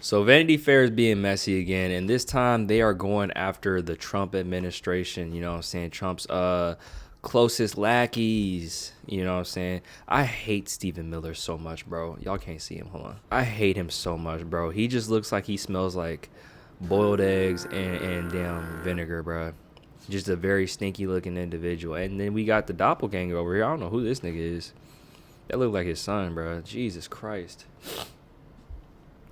So Vanity Fair is being messy again, and this time they are going after the Trump administration. You know what I'm saying? Trump's closest lackeys. You know what I'm saying? I hate Stephen Miller so much, bro. Y'all can't see him. Hold on. I hate him so much, bro. He just looks like he smells like boiled eggs and damn vinegar, bro. Just a very stinky looking individual. And then we got the doppelganger over here. I don't know who this nigga is. That look like his son, bro. Jesus Christ.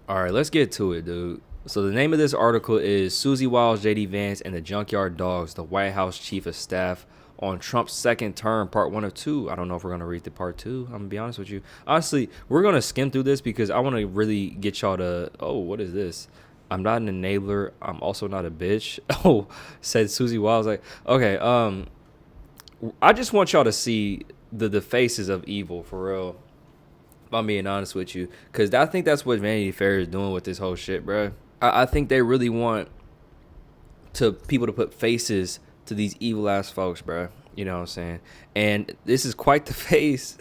All right, let's get to it, dude. So the name of this article is Susie Wiles, J.D. Vance, and the Junkyard Dogs, the White House Chief of Staff on Trump's second term, part 1 of 2. I don't know if we're going to read the part 2. I'm going to be honest with you. Honestly, we're going to skim through this because I want to really get y'all to, oh, what is this? I'm not an enabler. I'm also not a bitch. Oh, said Susie Wiles. Like, okay, I just want y'all to see the faces of evil, for real. If I'm being honest with you, because I think that's what Vanity Fair is doing with this whole shit, bro. I think they really want people to put faces to these evil ass folks, bro. You know what I'm saying? And this is quite the face.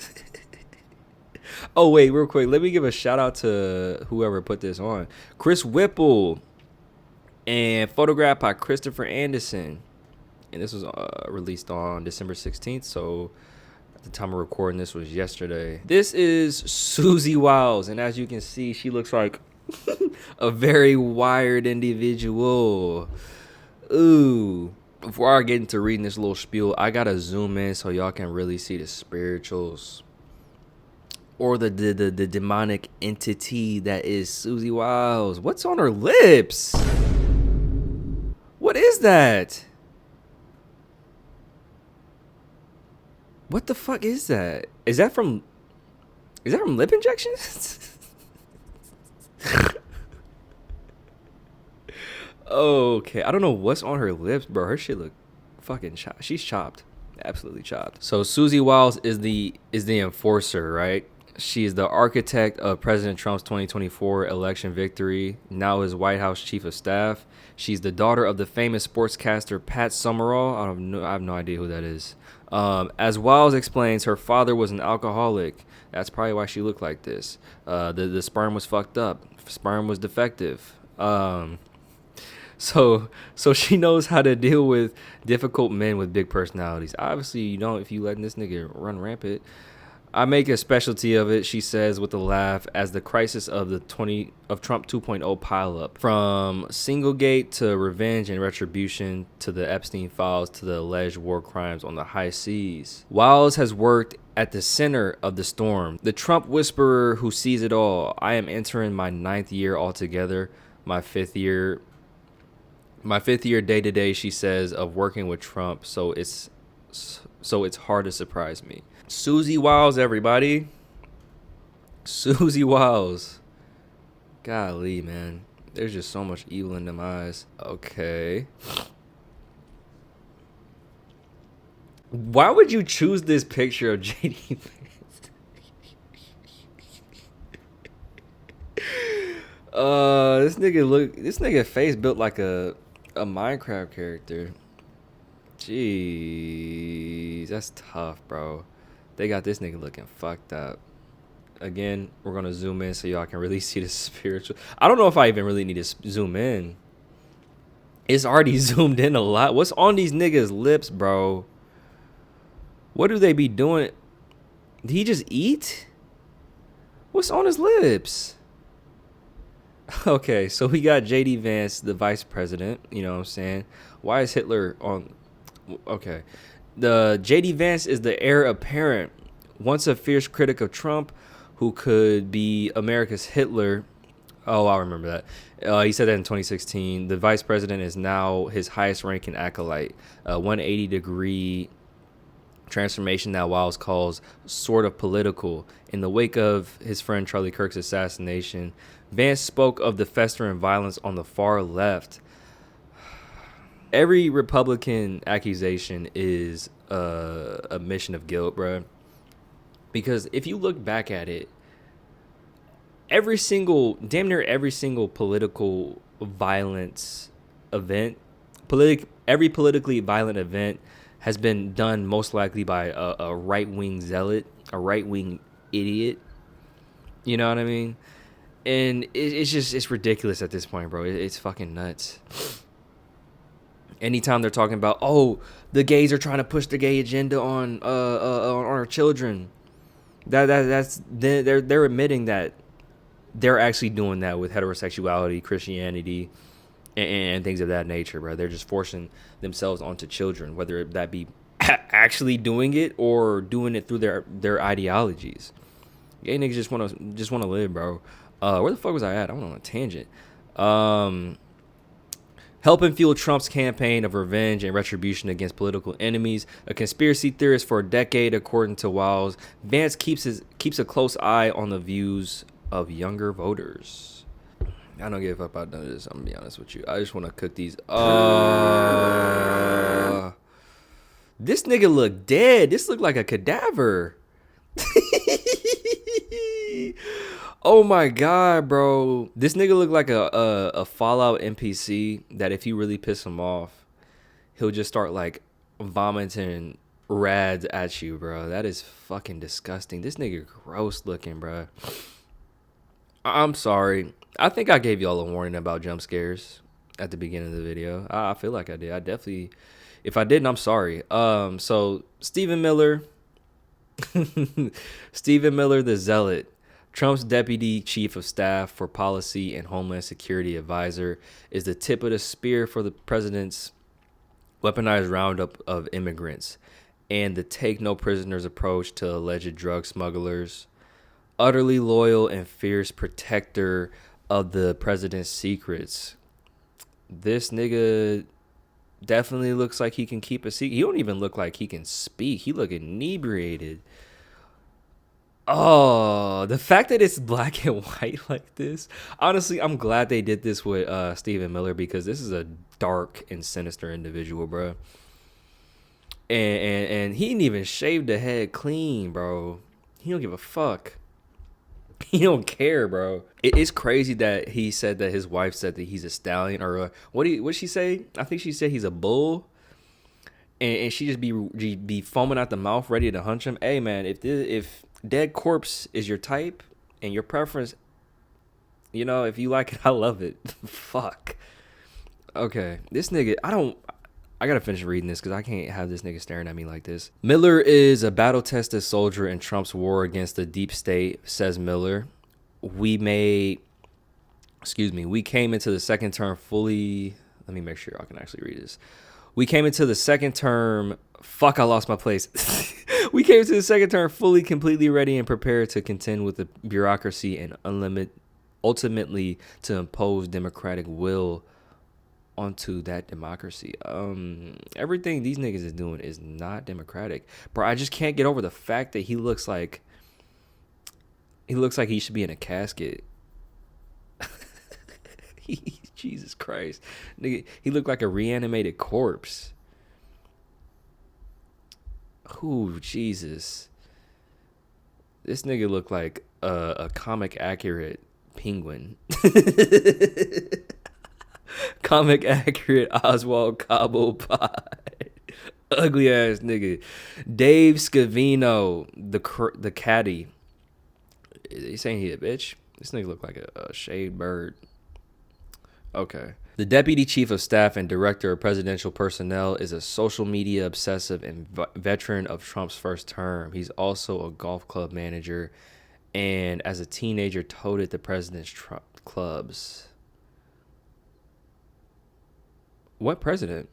Oh wait, real quick, let me give a shout out to whoever put this on, Chris Whipple, and photographed by Christopher Anderson. And this was released on December 16th, so at the time of recording this was yesterday. This is Susie Wiles, and as you can see, she looks like a very wired individual. Ooh. Before I get into reading this little spiel, I gotta zoom in so y'all can really see the spirituals or the demonic entity that is Susie Wiles. What's on her lips? What is that? What the fuck is that? Is that from lip injections? Okay, I don't know what's on her lips, bro. Her shit look fucking chopped. She's chopped, absolutely chopped. So Susie Wiles is the enforcer, right? She is the architect of President Trump's 2024 election victory. Now is White House Chief of Staff. She's the daughter of the famous sportscaster Pat Summerall. I have no idea who that is. As Wiles explains, her father was an alcoholic. That's probably why she looked like this. The sperm was fucked up. Sperm was defective. So she knows how to deal with difficult men with big personalities. Obviously, you don't if you letting this nigga run rampant. I make a specialty of it, she says with a laugh, as the crisis of Trump 2.0 pile up. From Singlegate to revenge and retribution to the Epstein files to the alleged war crimes on the high seas. Wiles has worked at the center of the storm. The Trump whisperer who sees it all. I am entering my 9th year altogether, my fifth year day to day, she says, of working with Trump, so it's hard to surprise me. Susie Wiles, everybody. Susie Wiles. Golly, man. There's just so much evil in them eyes. Okay. Why would you choose this picture of JD? This nigga face built like a Minecraft character. Jeez, that's tough, bro. They got this nigga looking fucked up. Again, we're gonna zoom in so y'all can really see the spiritual. I don't know if I even really need to zoom in. It's already zoomed in a lot. What's on these niggas' lips, bro? What do they be doing? Did he just eat? What's on his lips? Okay, so we got J.D. Vance, the vice president. You know what I'm saying? Why is Hitler on? Okay. The J.D. Vance is the heir apparent, once a fierce critic of Trump, who could be America's Hitler. Oh, I remember that. He said that in 2016. The vice president is now his highest ranking acolyte. 180-degree transformation that Wiles calls sort of political. In the wake of his friend Charlie Kirk's assassination, Vance spoke of the festering violence on the far left. Every Republican accusation is a admission of guilt, bro. Because if you look back at it, damn near every single political violence event, every politically violent event has been done most likely by a right-wing zealot, a right-wing idiot. You know what I mean? And it's ridiculous at this point, bro. It's fucking nuts. Anytime they're talking about, oh, the gays are trying to push the gay agenda on our children, they're admitting that they're actually doing that with heterosexuality, Christianity, and things of that nature, bro. They're just forcing themselves onto children, whether that be actually doing it or doing it through their ideologies. Gay niggas just wanna live, bro. Where the fuck was I at? I went on a tangent. Helping fuel Trump's campaign of revenge and retribution against political enemies. A conspiracy theorist for a decade, according to Wiles, Vance keeps a close eye on the views of younger voters. I don't give a fuck about none of this. I'm gonna be honest with you. I just want to cook these. This nigga look dead. This look like a cadaver. Oh my god, bro. This nigga look like a Fallout NPC that if you really piss him off, he'll just start like vomiting rads at you, bro. That is fucking disgusting. This nigga gross looking, bro. I'm sorry. I think I gave y'all a warning about jump scares at the beginning of the video. I feel like I did. I definitely, if I didn't, I'm sorry. So Stephen Miller, Stephen Miller, the Zealot, Trump's deputy chief of staff for policy and homeland security advisor, is the tip of the spear for the president's weaponized roundup of immigrants and the take no prisoners approach to alleged drug smugglers. Utterly loyal and fierce protector of the president's secrets. This nigga definitely looks like he can keep a secret. He don't even look like he can speak. He look inebriated. Oh, the fact that it's black and white like this. Honestly, I'm glad they did this with Stephen Miller because this is a dark and sinister individual, bro. And he didn't even shave the head clean, bro. He don't give a fuck. He don't care, bro. It's crazy that he said that his wife said that he's a stallion, or what she say? I think she said he's a bull, and she just be foaming out the mouth, ready to hunch him. Hey, man, if dead corpse is your type and your preference, you know, if you like it, I love it. Fuck. Okay, this nigga, I gotta finish reading this because I can't have this nigga staring at me like this. Miller is a battle-tested soldier in Trump's war against the deep state, says Miller. We came into the second term fully. Let me make sure I can actually read this. We came into the second term. Fuck, I lost my place. We came into the second term fully, completely ready and prepared to contend with the bureaucracy and ultimately to impose democratic will onto that democracy. Everything these niggas is doing is not democratic, bro. I just can't get over the fact that he looks like he should be in a casket. Jesus Christ, nigga, he looked like a reanimated corpse. Ooh, Jesus, this nigga looked like a comic accurate penguin. Comic accurate Oswald Cobblepot. Ugly ass nigga. Dave Scavino, the caddy. He's saying he a bitch? This nigga look like a shaved bird. Okay. The deputy chief of staff and director of presidential personnel is a social media obsessive and veteran of Trump's first term. He's also a golf club manager and as a teenager toted the president's Trump clubs. What president?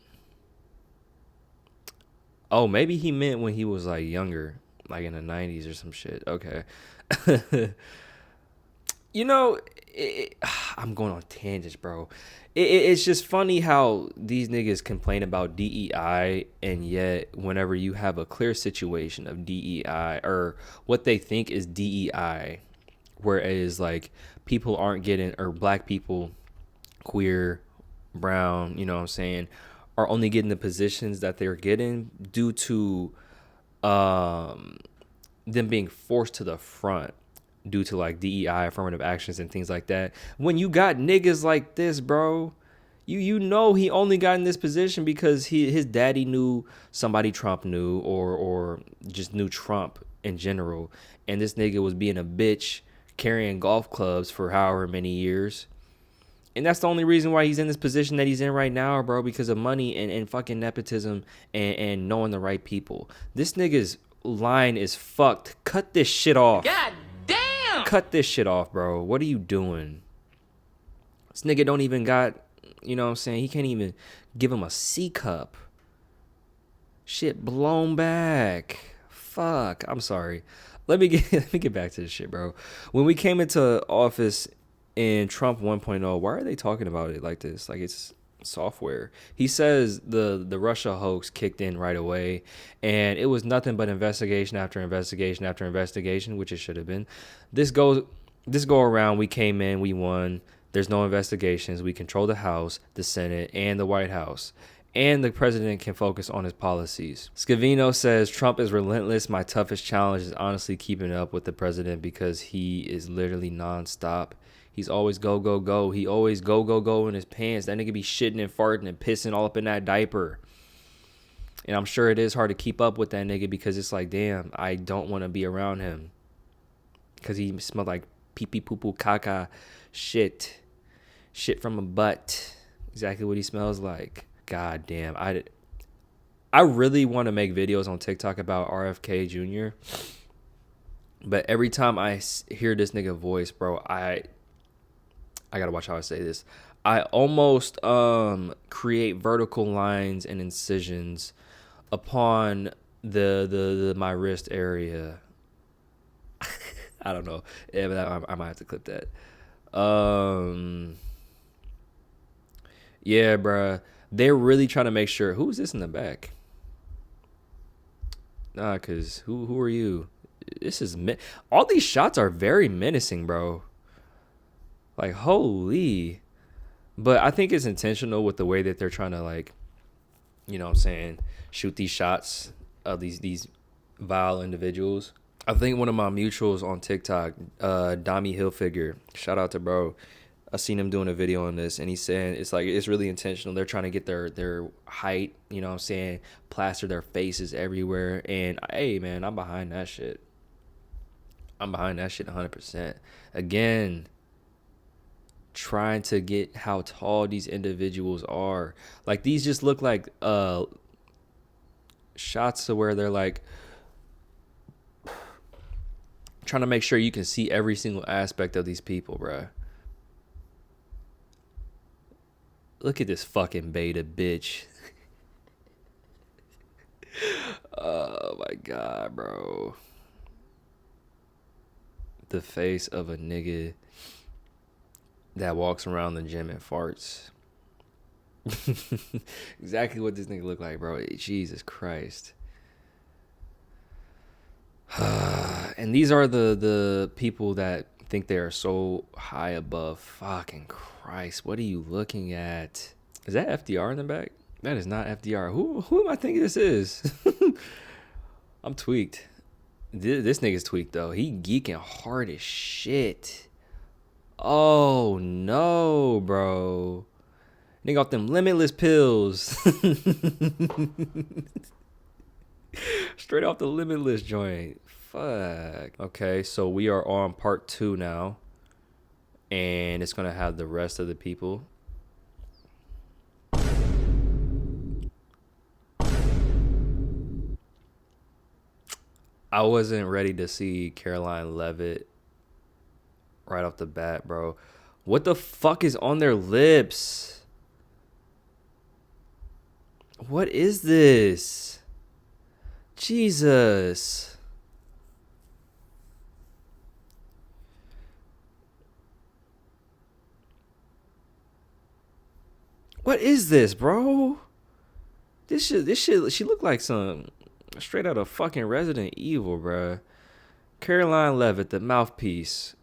Oh, maybe he meant when he was like younger, like in the 90s or some shit. Okay. You know, I'm going on tangents, bro. It's just funny how these niggas complain about DEI, and yet whenever you have a clear situation of DEI or what they think is DEI, whereas like people aren't getting, or black people, queer, brown, you know what I'm saying, are only getting the positions that they're getting due to them being forced to the front due to like DEI, affirmative actions and things like that. When you got niggas like this, bro, you know he only got in this position because his daddy knew somebody Trump knew, or just knew Trump in general, and this nigga was being a bitch, carrying golf clubs for however many years. And that's the only reason why he's in this position that he's in right now, bro, because of money and fucking nepotism and knowing the right people. This nigga's line is fucked. Cut this shit off. God damn! Cut this shit off, bro. What are you doing? This nigga don't even got, you know what I'm saying? He can't even give him a C cup. Shit blown back. Fuck. I'm sorry. Let me get back to this shit, bro. When we came into office in Trump 1.0, why are they talking about it like this? Like it's software. He says the Russia hoax kicked in right away, and it was nothing but investigation after investigation after investigation, which it should have been. This go around, we came in, we won. There's no investigations. We control the House, the Senate, and the White House. And the president can focus on his policies. Scavino says, Trump is relentless. My toughest challenge is honestly keeping up with the president because he is literally nonstop. He's always go, go, go. He always go, go, go in his pants. That nigga be shitting and farting and pissing all up in that diaper. And I'm sure it is hard to keep up with that nigga because it's like, damn, I don't want to be around him. Because he smelled like pee-pee, poo-poo, caca, shit. Shit from a butt. Exactly what he smells like. God damn. I really want to make videos on TikTok about RFK Jr. But every time I hear this nigga voice, bro, I gotta watch how I say this. I almost create vertical lines and incisions upon the my wrist area. I don't know. Yeah, I might have to clip that. Yeah, bruh. They're really trying to make sure. Who's this in the back? Nah, cause who are you? This is all these shots are very menacing, bro. Like holy. But I think it's intentional with the way that they're trying to, like, you know what I'm saying, shoot these shots of these vile individuals. I think one of my mutuals on TikTok, Dami Hilfiger, shout out to bro. I seen him doing a video on this, and he's saying it's like it's really intentional. They're trying to get their height, you know what I'm saying, plaster their faces everywhere. And hey, man, I'm behind that shit. I'm behind that shit 100%. Again, trying to get how tall these individuals are. Like these just look like shots to where they're like trying to make sure you can see every single aspect of these people, bruh. Look at this fucking beta bitch. Oh my god, bro. The face of a nigga that walks around the gym and farts. Exactly what this nigga look like, bro. Jesus Christ. And these are the people that think they are so high above. Fucking Christ, what are you looking at? Is that FDR in the back? That is not FDR. Who am I thinking this is? I'm tweaked. This nigga's tweaked though. He geeking hard as shit. Oh no, bro. Nigga off them limitless pills. Straight off the limitless joint. Fuck. Okay, so we are on part 2 now. And it's going to have the rest of the people. I wasn't ready to see Caroline Levitt right off the bat, bro. What the fuck is on their lips? What is this? Jesus. What is this, bro? This shit, she looked like some straight out of fucking Resident Evil, bro. Caroline Levitt, the mouthpiece.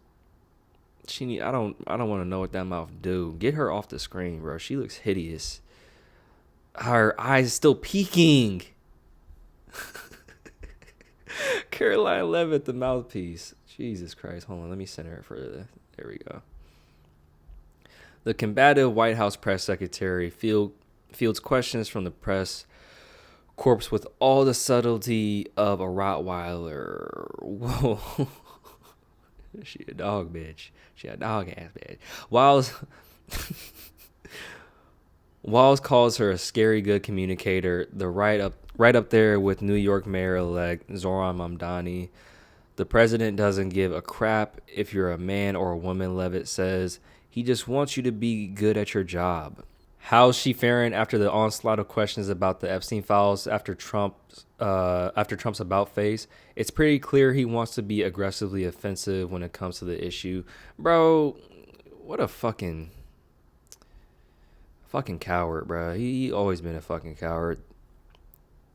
I don't want to know what that mouth do. Get her off the screen, bro. She looks hideous. Her eyes still peeking. Caroline Levitt, the mouthpiece. Jesus Christ. Hold on, let me center it further. There we go. The combative White House press secretary fields questions from the press corps with all the subtlety of a Rottweiler. Whoa. She a dog bitch. She a dog ass bitch. Wiles Wiles calls her a scary good communicator. The right up there with New York Mayor-elect Zoran Mamdani. The president doesn't give a crap if you're a man or a woman, Levitt says. He just wants you to be good at your job. How's she faring after the onslaught of questions about the Epstein files after Trump's about face? It's pretty clear he wants to be aggressively offensive when it comes to the issue. Bro, what a fucking coward, bro. He always been a fucking coward.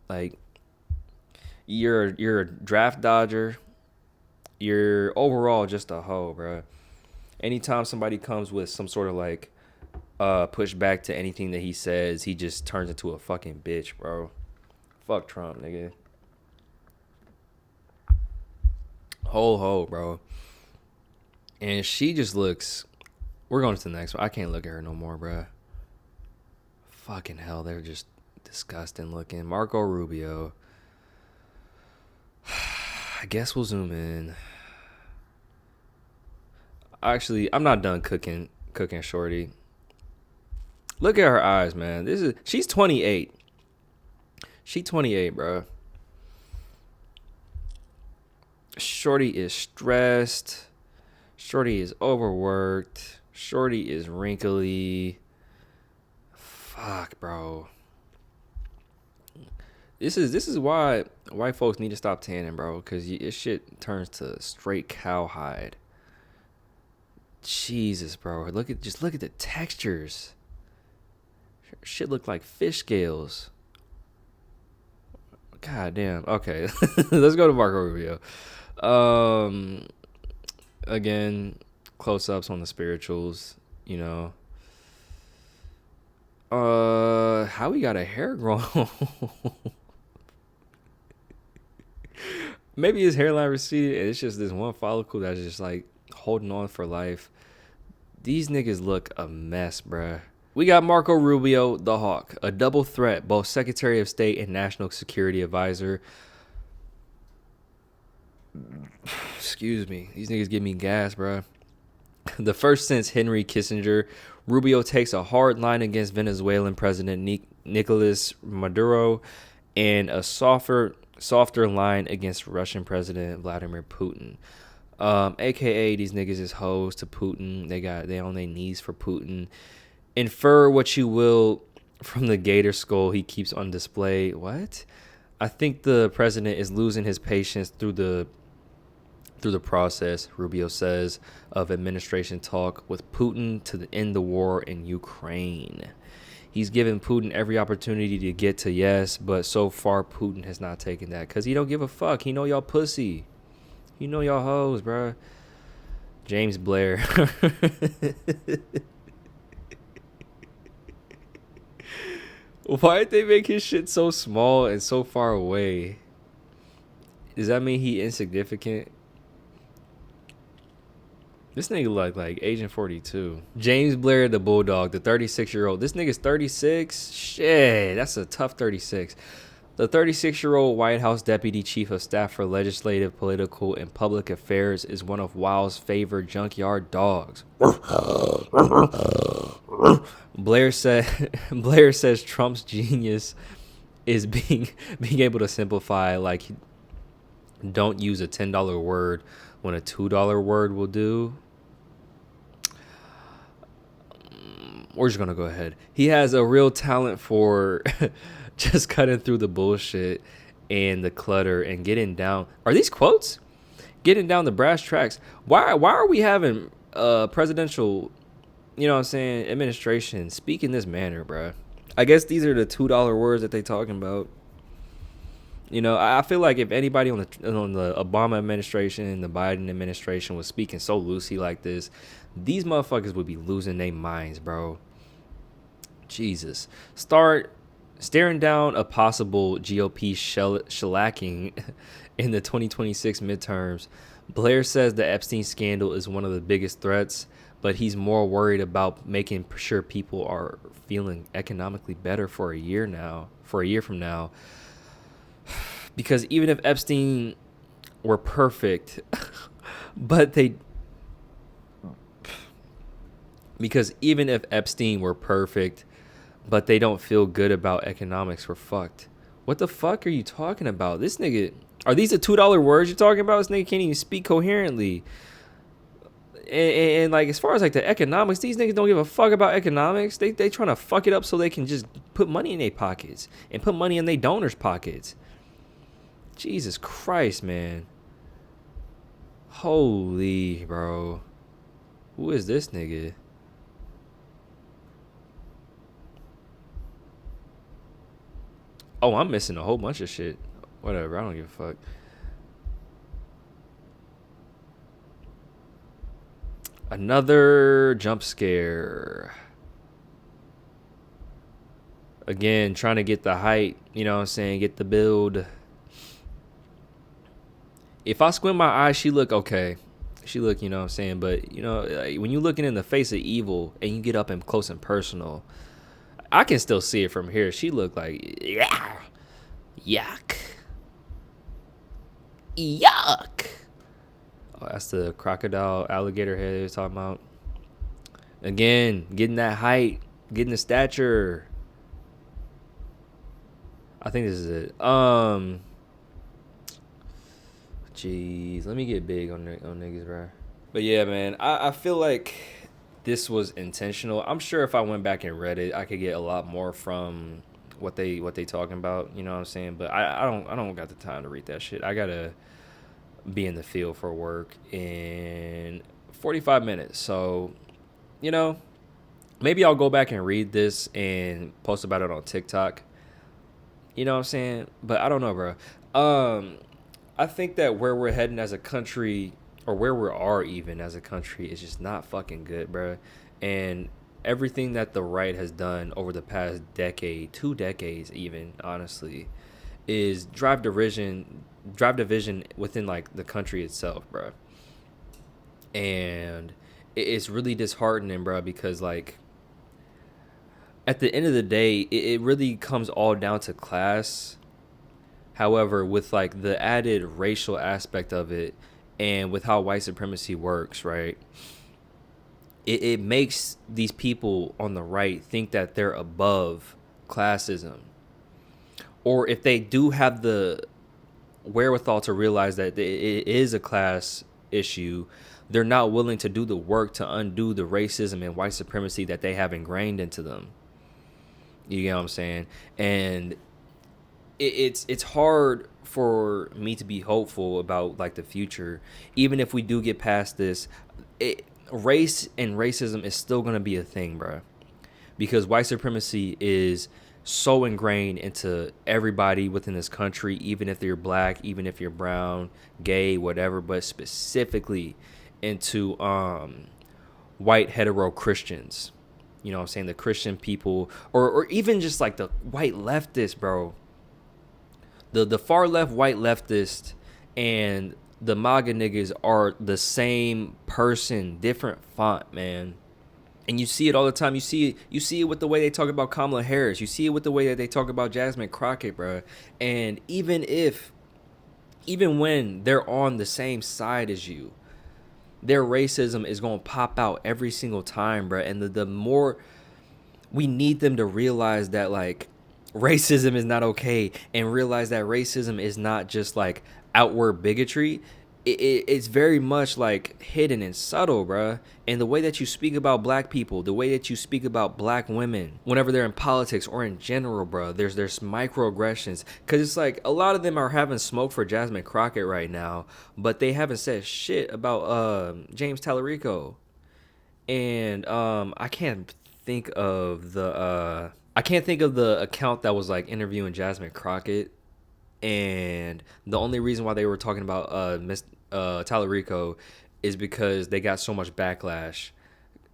Like, you're a draft dodger. You're overall just a hoe, bro. Anytime somebody comes with some sort of like pushback to anything that he says, he just turns into a fucking bitch, bro. Fuck Trump, nigga. Whole hoe, bro. And she just looks. We're going to the next one. I can't look at her no more, bro. Fucking hell, they're just disgusting looking. Marco Rubio. I guess we'll zoom in. Actually, I'm not done cooking shorty. Look at her eyes, man. She's 28. She 28, bro. Shorty is stressed. Shorty is overworked. Shorty is wrinkly. Fuck, bro. This is why white folks need to stop tanning, bro. Because this shit turns to straight cowhide. Jesus, bro. Look at the textures. Shit look like fish scales. God damn. Okay. Let's go to Marco Rubio. Again, close-ups on the spirituals, you know. How he got a hair growing? Maybe his hairline receded and it's just this one follicle that's just like holding on for life. These niggas look a mess, bruh. We got Marco Rubio, the Hawk, a double threat, both Secretary of State and National Security Advisor. Excuse me. These niggas give me gas, bruh. The first since Henry Kissinger, Rubio takes a hard line against Venezuelan President Nicolas Maduro and a softer line against Russian President Vladimir Putin. AKA these niggas is hoes to Putin. They on their knees for Putin. Infer what you will from the gator skull he keeps on display. What? I think the president is losing his patience through the process, Rubio says, of administration talk with Putin to end the war in Ukraine. He's given Putin every opportunity to get to yes, but so far Putin has not taken that because he don't give a fuck. He know y'all pussy. He know y'all hoes, bruh. James Blair. Why'd they make his shit so small and so far away? Does that mean he insignificant? This nigga look like Agent 42. James Blair, the Bulldog, the 36-year-old. This nigga's 36? Shit, that's a tough 36. The 36-year-old White House Deputy Chief of Staff for Legislative, Political, and Public Affairs is one of Wild's favorite junkyard dogs. Blair says Trump's genius is being able to simplify, like, don't use a $10 word when a $2 word will do. We're just going to go ahead. He has a real talent for just cutting through the bullshit and the clutter and getting down. Are these quotes? Getting down the brass tracks. Why are we having presidential, you know what I'm saying, administration speak in this manner, bro? I guess these are the $2 words that they talking about. You know, I feel like if anybody on the Obama administration and the Biden administration was speaking so loosely like this, these motherfuckers would be losing their minds, bro. Jesus. Start staring down a possible GOP shellacking in the 2026 midterms. Blair says the Epstein scandal is one of the biggest threats, but he's more worried about making sure people are feeling economically better for a year from now. Because even if Epstein were perfect, but Because even if Epstein were perfect, but they don't feel good about economics, we're fucked. What the fuck are you talking about? This nigga, are these the $2 words you're talking about? This nigga can't even speak coherently. And like as far as like the economics, these niggas don't give a fuck about economics. They trying to fuck it up so they can just put money in their pockets and put money in their donors' pockets. Jesus Christ, man. Holy, bro. Who is this nigga? Oh, I'm missing a whole bunch of shit. Whatever, I don't give a fuck. Another jump scare. Again, trying to get the height, you know what I'm saying? Get the build. If I squint my eyes, she look okay. She look, you know what I'm saying? But, you know, like, when you looking in the face of evil and you get up and close and personal, I can still see it from here. She look like, yeah, yuck. Yuck. Oh, that's the crocodile alligator head they was talking about. Again, getting that height, getting the stature. I think this is it. Jeez, let me get big on niggas, bro. But yeah, man, I feel like this was intentional. I'm sure if I went back and read it, I could get a lot more from what they talking about. You know what I'm saying? But I don't got the time to read that shit. I gotta be in the field for work in 45 minutes. So, you know, maybe I'll go back and read this and post about it on TikTok. You know what I'm saying? But I don't know, bro. I think that where we're heading as a country, or where we are even as a country, is just not fucking good, bro. And everything that the right has done over the past decade, 2 decades even, honestly, is drive division within like the country itself, bro. And it's really disheartening, bro, because like at the end of the day, it really comes all down to class. However, with like the added racial aspect of it, and with how white supremacy works, right? It makes these people on the right think that they're above classism. Or if they do have the wherewithal to realize that it is a class issue, they're not willing to do the work to undo the racism and white supremacy that they have ingrained into them. You get what I'm saying? And it's hard for me to be hopeful about like the future, even if we do get past this. Race and racism is still gonna be a thing, bro, because white supremacy is so ingrained into everybody within this country, even if you're black, even if you're brown, gay, whatever, but specifically into white hetero Christians. You know what I'm saying? The Christian people, or even just like the white leftists, bro. The far left white leftist and the MAGA niggas are the same person, different font, man. And you see it all the time. You see it with the way they talk about Kamala Harris. You see it with the way that they talk about Jasmine Crockett, bro. And even when they're on the same side as you, their racism is going to pop out every single time, bro. And the more we need them to realize that, like, racism is not okay, and realize that racism is not just like outward bigotry. It's very much like hidden and subtle, bruh. And the way that you speak about black people, the way that you speak about black women whenever they're in politics or in general, bruh, there's microaggressions. Because it's like a lot of them are having smoke for Jasmine Crockett right now, but they haven't said shit about James Tallarico. And I can't think of the account that was like interviewing Jasmine Crockett, and the only reason why they were talking about Miss Tallarico is because they got so much backlash,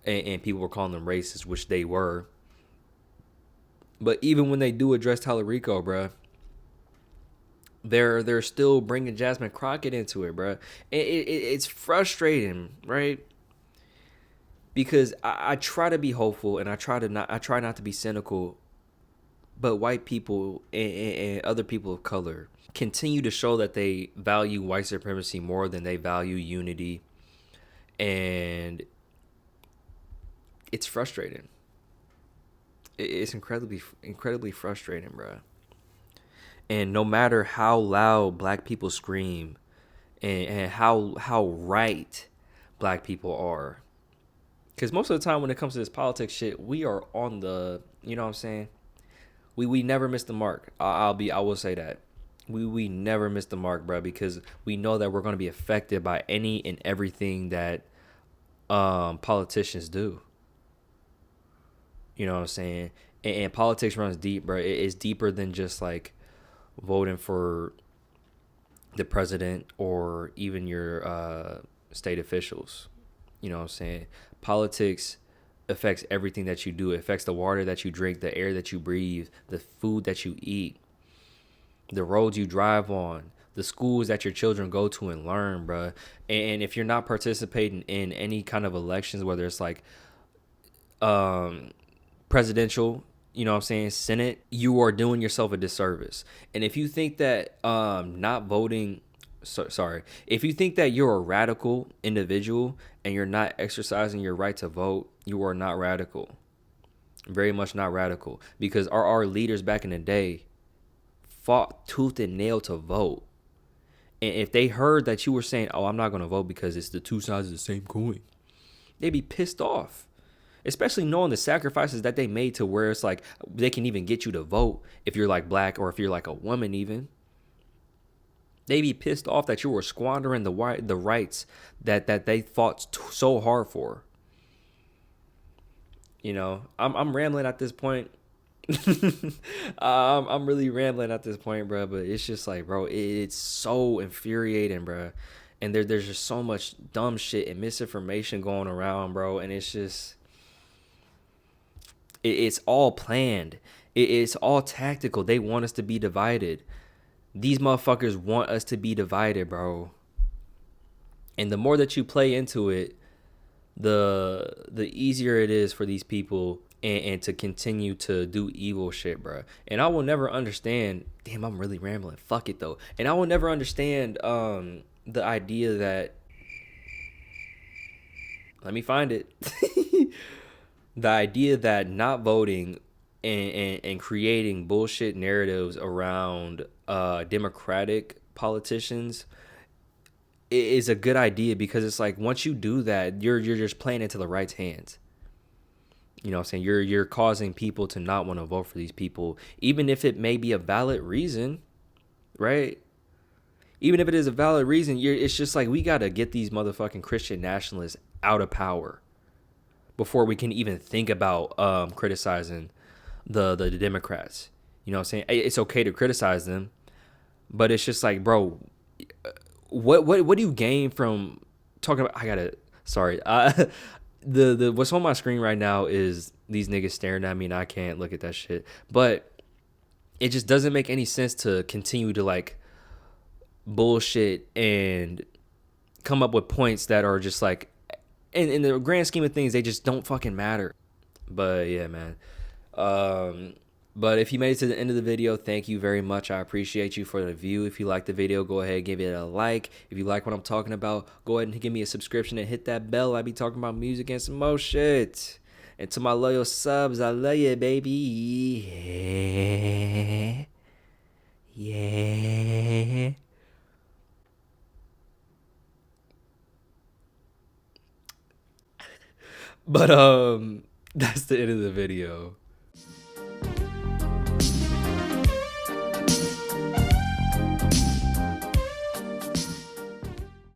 and people were calling them racist, which they were. But even when they do address Tallarico, bruh, they're still bringing Jasmine Crockett into it, bruh. It's frustrating, right? Because I try to be hopeful, and I try not to be cynical, but white people and other people of color continue to show that they value white supremacy more than they value unity. And it's frustrating. It's incredibly frustrating, bro. And no matter how loud black people scream, and how right black people are, because most of the time when it comes to this politics shit, we are on the, you know what I'm saying, we never miss the mark. I will say that we never miss the mark, bro, because we know that we're going to be affected by any and everything that politicians do. You know what I'm saying? And politics runs deep, bro. It's deeper than just like voting for the president or even your state officials. You know what I'm saying? Politics affects everything that you do. It affects the water that you drink, the air that you breathe, the food that you eat, the roads you drive on, the schools that your children go to and learn, bruh. And if you're not participating in any kind of elections, whether it's like presidential, you know what I'm saying, Senate, you are doing yourself a disservice. And if you think that not voting, if you think that you're a radical individual and you're not exercising your right to vote, you are not radical. Very much not radical. Because our leaders back in the day fought tooth and nail to vote. And if they heard that you were saying, oh, I'm not going to vote because it's the two sides of the same coin, they'd be pissed off. Especially knowing the sacrifices that they made to where it's like they can even get you to vote if you're like black or if you're like a woman even. They'd be pissed off that you were squandering the rights that they fought so hard for. You know, I'm rambling at this point. I'm really rambling at this point, bro. But it's just like, bro, it's so infuriating, bro. And there's just so much dumb shit and misinformation going around, bro. And it's just, it's all planned. It's all tactical. They want us to be divided. These motherfuckers want us to be divided, bro. And the more that you play into it, the easier it is for these people and to continue to do evil shit, bro. And I will never understand. Damn, I'm really rambling. Fuck it though. And I will never understand the idea that. Let me find it. The idea that not voting and creating bullshit narratives around Democratic politicians is a good idea, because it's like once you do that, you're just playing into the right's hands. You know what I'm saying? You're causing people to not want to vote for these people, even if it may be a valid reason, right? Even if it is a valid reason, it's just like we got to get these motherfucking Christian nationalists out of power before we can even think about criticizing the Democrats. You know what I'm saying? It's okay to criticize them, but it's just like, bro, what do you gain from talking about? The what's on my screen right now is these niggas staring at me, and I can't look at that shit. But it just doesn't make any sense to continue to like bullshit and come up with points that are just like, in the grand scheme of things, they just don't fucking matter. But yeah, man. But if you made it to the end of the video, thank you very much. I appreciate you for the view. If you like the video, go ahead and give it a like. If you like what I'm talking about, go ahead and give me a subscription and hit that bell. I be talking about music and some more shit. And to my loyal subs, I love you, baby. Yeah. But that's the end of the video.